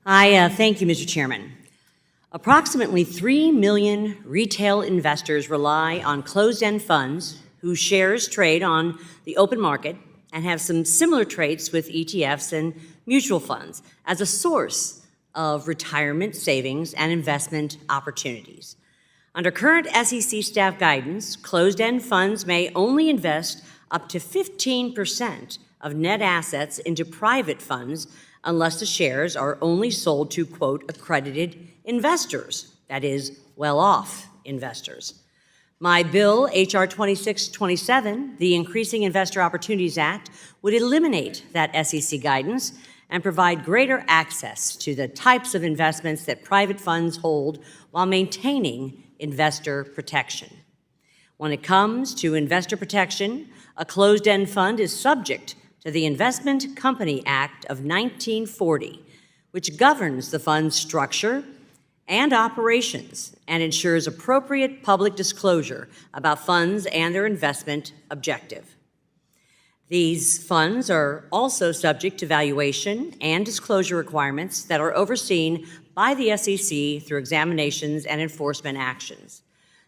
Thank you, Mr. Chairman. Approximately 3 million retail investors rely on closed-end funds whose shares trade on the open market and have some similar traits with ETFs and mutual funds as a source of retirement savings and investment opportunities. Under current SEC staff guidance, closed-end funds may only invest up to 15% of net assets into private funds unless the shares are only sold to, quote, accredited investors, that is, well-off investors. My bill, H.R. 2627, the Increasing Investor Opportunities Act, would eliminate that SEC guidance and provide greater access to the types of investments that private funds hold while maintaining investor protection. When it comes to investor protection, a closed-end fund is subject to the Investment Company Act of 1940, which governs the fund's structure and operations and ensures appropriate public disclosure about funds and their investment objective. These funds are also subject to valuation and disclosure requirements that are overseen by the SEC through examinations and enforcement actions.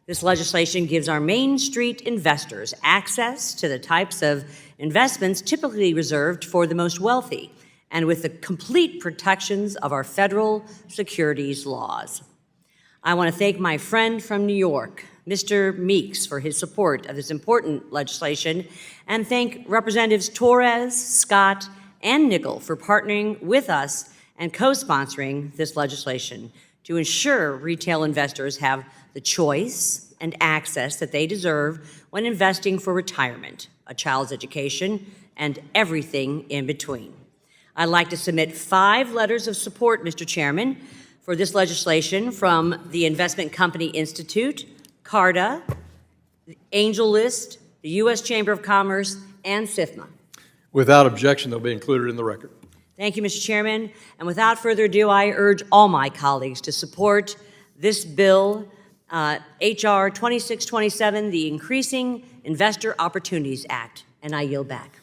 This legislation gives our Main Street investors access to the types of investments typically reserved for the most wealthy, and with the complete protections of our federal securities laws. I want to thank my friend from New York, Mr. Meeks, for his support of this important legislation, and thank Representatives Torres, Scott, and Nickel for partnering with us and co-sponsoring this legislation to ensure retail investors have the choice and access that they deserve when investing for retirement, a child's education, and everything in between. I'd like to submit 5 letters of support, Mr. Chairman, for this legislation from the Investment Company Institute, CARTA, Angel List, the U.S. Chamber of Commerce, and SIFMA. Without objection, they'll be included in the record. Thank you, Mr. Chairman. And without further ado, I urge all my colleagues to support this bill, H.R. 2627, the Increasing Investor Opportunities Act, and I yield back.